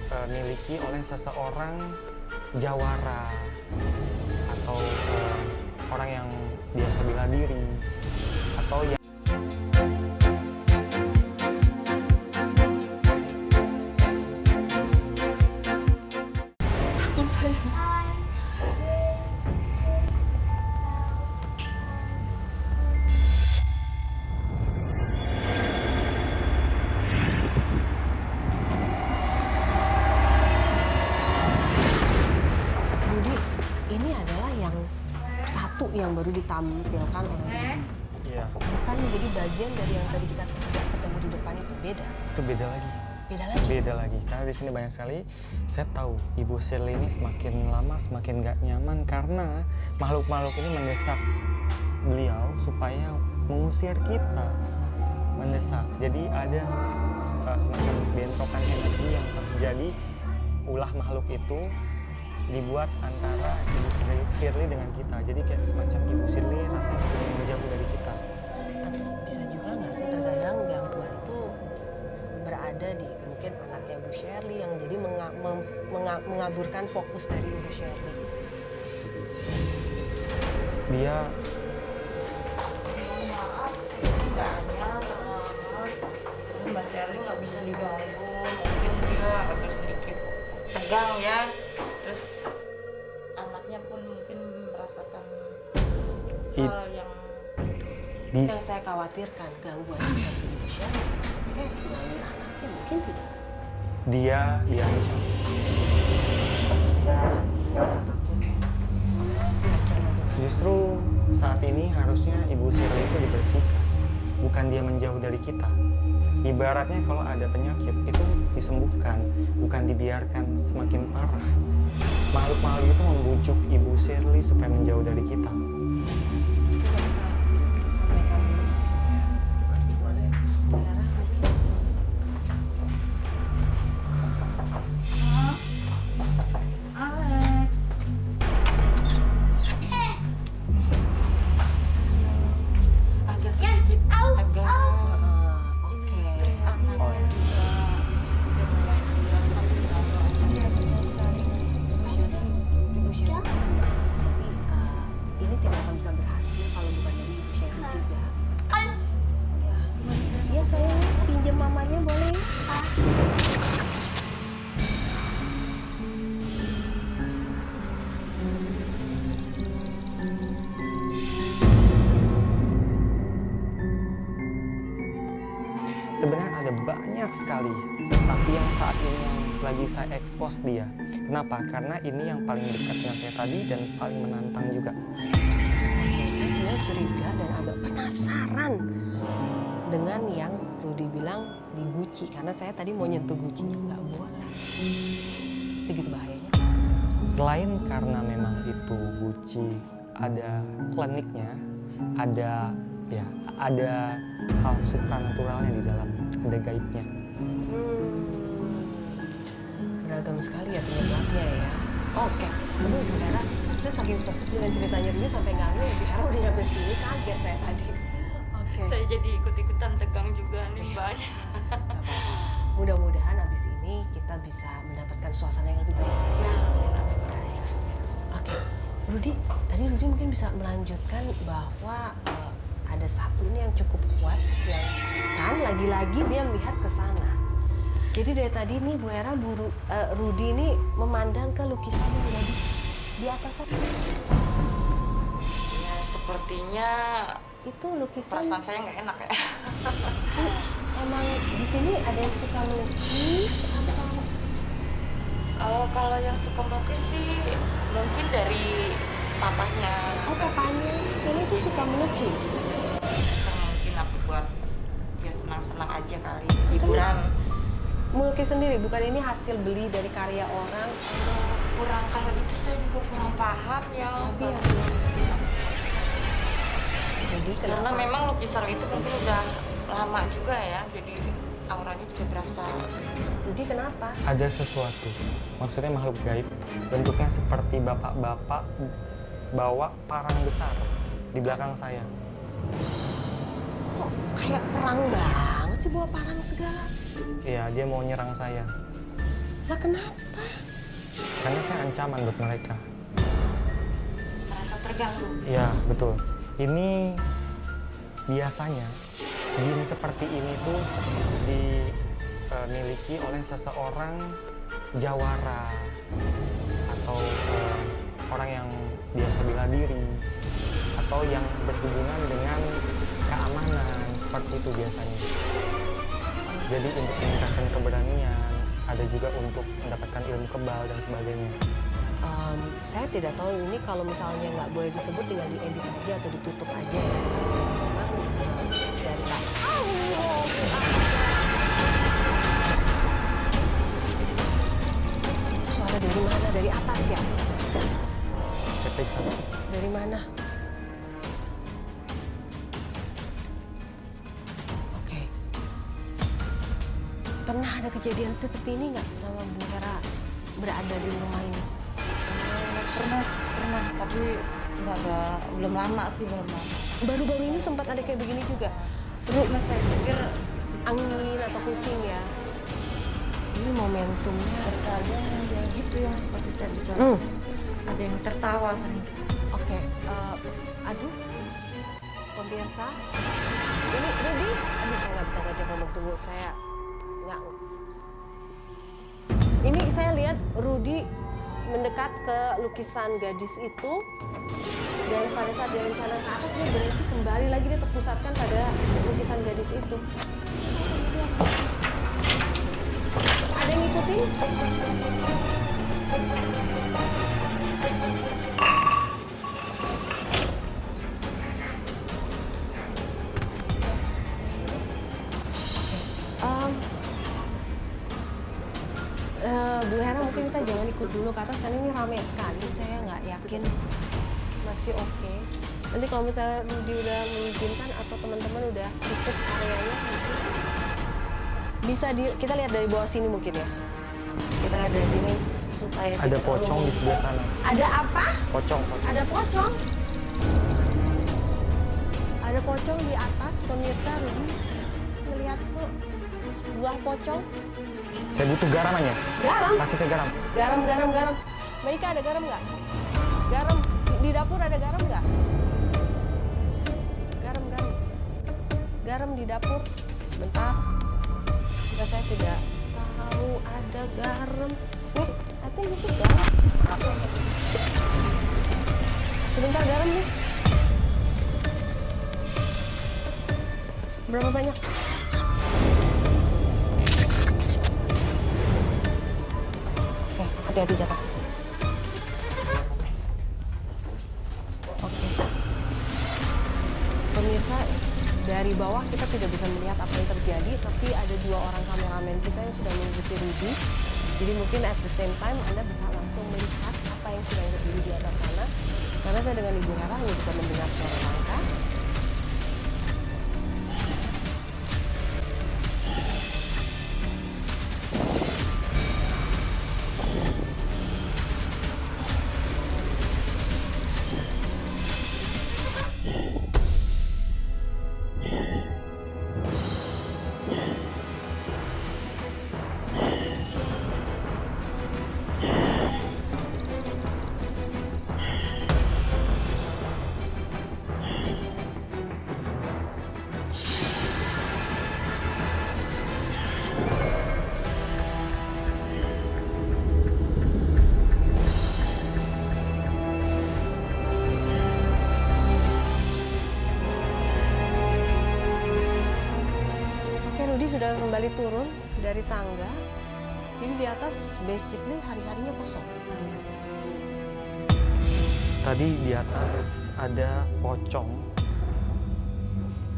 dimiliki oleh seseorang jawara atau orang yang biasa bela diri atau yang takut saya. Rudi, ini adalah yang satu yang baru ditampilkan oleh Rudi. iya Bukan menjadi bagian dari yang tadi kita ketemu di depan itu, beda. itu beda lagi. Beda lagi. Beda lagi, karena di sini banyak sekali saya tahu Ibu Shirley ini semakin lama semakin gak nyaman karena makhluk-makhluk ini mendesak beliau supaya mengusir kita, mendesak. Jadi ada semacam bentrokan energi yang terjadi, ulah makhluk itu dibuat antara Ibu Shirley dengan kita. Jadi kayak semacam Ibu Shirley rasanya ingin menjauh dari kita. Atau bisa juga nggak sih terkadang gangguan itu berada di mungkin anaknya Bu Shirley yang jadi mengaburkan fokus dari Ibu Shirley. Dia Maaf, tidaknya sama Mas. Mbak Shirley nggak bisa diganggu. Mungkin dia agak sedikit tegang ya. Terus anaknya pun mungkin merasakan hal yang Yang saya khawatirkan gangguan seperti Ibu Shirley, tapi kayak melalui anaknya mungkin tidak. dia diancam. Dan kita takut diancam aja. Justru saat ini harusnya Ibu Shirley itu dibersihkan, bukan dia menjauh dari kita. Ibaratnya kalau ada penyakit itu disembuhkan, bukan dibiarkan semakin parah. Makhluk-makhluk itu membujuk Ibu Shirley supaya menjauh dari kita. Coba kita sampaikan dulu ya. Bu Hera mungkin. Alex. Agak sedikit tegang. Oke. Terus anaknya juga udah mulai merasa agak Iya betul sekali. Ibu Shirley mohon maaf, tapi ini tidak akan bisa berhasil kalau bukan dari Ibu Shirley juga. Ya saya pinjam mamanya boleh? Sebenarnya ada banyak sekali, tapi yang saat ini yang lagi saya expose dia. Kenapa? Karena ini yang paling dekat dengan saya tadi dan paling menantang juga. Saya sebenarnya curiga dan agak penasaran dengan yang Rudi bilang di Gucci, karena saya tadi mau nyentuh Gucci-nya nggak boleh. Segitu bahayanya. Selain karena memang itu Gucci ada kliniknya, ada hal supranaturalnya di dalam, ada gaibnya. Beragam sekali ya penyebabnya ya. Oke, aduh Bu Hera, saya saking fokus dengan ceritanya Rudi sampai nggak ngeh ya Bu Hera udah nyampe sini, kaget saya tadi. Oke. saya jadi ikut-ikutan tegang juga nih banyak. Nggak apa-apa. Mudah-mudahan abis ini kita bisa mendapatkan suasana yang lebih baik. Ya, baik. Oke, Rudi, tadi Rudi mungkin bisa melanjutkan bahwa ada satu ini yang cukup kuat, yang kan lagi-lagi dia melihat ke sana. Jadi dari tadi nih Bu Hera, Rudi ini memandang ke lukisan yang ada di atas sana. Ya sepertinya Itu lukisan. perasaan saya nggak enak ya. Emang di sini ada yang suka melukis atau? Kalau yang suka melukis sih mungkin dari papahnya. Oh papanya, sini tuh suka melukis. Mungkin aku buat ya senang-senang aja kali, hiburan. Melukis sendiri, bukan ini hasil beli dari karya orang. Kurang, kalau itu saya juga kurang paham ya. Tapi ya, jadi Karena kenapa? memang lukisan itu mungkin udah lama juga ya, jadi auranya juga berasa. Jadi kenapa? Ada sesuatu, maksudnya makhluk gaib, bentuknya seperti bapak-bapak bawa parang besar di belakang saya. Kok kayak perang banget sih bawa parang segala? Iya, dia mau nyerang saya. Lah kenapa? Karena saya ancaman buat mereka. Merasa terganggu. Ya, betul. Ini biasanya jin seperti ini tuh dimiliki oleh seseorang jawara atau orang yang biasa bela diri atau yang berhubungan dengan keamanan, seperti itu biasanya. Jadi untuk meningkatkan keberanian, ada juga untuk mendapatkan ilmu kebal dan sebagainya. Saya tidak tahu ini kalau misalnya nggak boleh disebut, tinggal diedit aja atau ditutup aja ya kata-kata yang memang dari itu suara dari mana? Dari atas ya? Saya periksa. Dari mana? Oke. Pernah ada kejadian seperti ini nggak selama Bu Hera berada di rumah ini? Pernah, tapi belum lama sih, belum lama. Baru-baru ini sempat ada kayak begini juga. Mas, saya pikir Angin atau kucing ya? Ini momentumnya. terkadang ya gitu yang seperti saya bicara. Ada yang tertawa sering. Oke, aduh, pemirsa, ini Rudy, aduh saya nggak bisa ngajak ngomong, tunggu, saya nggak. Ini saya lihat Rudy mendekat ke lukisan gadis itu, dan pada saat dia rencana ke atas, dia berhenti kembali lagi, dia terpusatkan pada lukisan gadis itu. Ada yang ngikutin? Bu Hera, mungkin kita jangan ikut dulu ke atas karena ini rame sekali. Saya nggak yakin masih oke. Nanti kalau misalnya Rudy udah mengizinkan atau teman-teman udah tutup areanya, bisa kita lihat dari bawah sini mungkin ya. Kita lihat dari sini supaya Ada tidak pocong terlalu- di sebelah sana. Ada apa? Pocong. Ada pocong? Ada pocong di atas, pemirsa. Rudy melihat sebuah pocong. Saya butuh garam aja. Garam? Kasih saya garam. Garam. Mbak Ika, ada garam nggak? Garam. Di dapur ada garam nggak? Garam. Garam di dapur. Sebentar. Sudah, saya tidak tahu ada garam. Nih, I think this is garam. Sebentar, garam nih. Berapa banyak? Oke, hati-hati jatuh. Oke. Pemirsa, dari bawah kita tidak bisa melihat apa yang terjadi, tapi ada 2 orang kameramen kita yang sudah mengikuti Rudy. Jadi mungkin at the same time Anda bisa langsung melihat apa yang sudah terjadi di atas sana. Karena saya dengan Ibu Hera hanya bisa mendengar suara langkah. Sudah kembali turun dari tangga. Jadi di atas basically hari-harinya kosong. Tadi di atas ada pocong.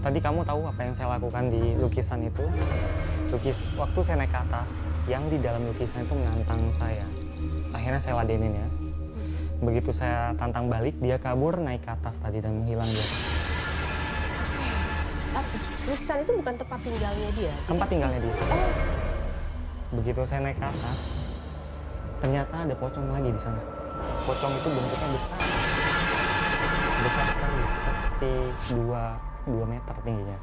Tadi kamu tahu apa yang saya lakukan di lukisan itu? Waktu saya naik ke atas, yang di dalam lukisan itu menantang saya. Akhirnya saya ladenin ya. Begitu saya tantang balik, dia kabur naik ke atas tadi dan menghilang di atas. Tapi lukisan itu bukan tempat tinggalnya dia. Tempat tinggalnya dia. Begitu saya naik ke atas, ternyata ada pocong lagi di sana. Pocong itu bentuknya besar. Besar sekali, seperti 2 meter tingginya.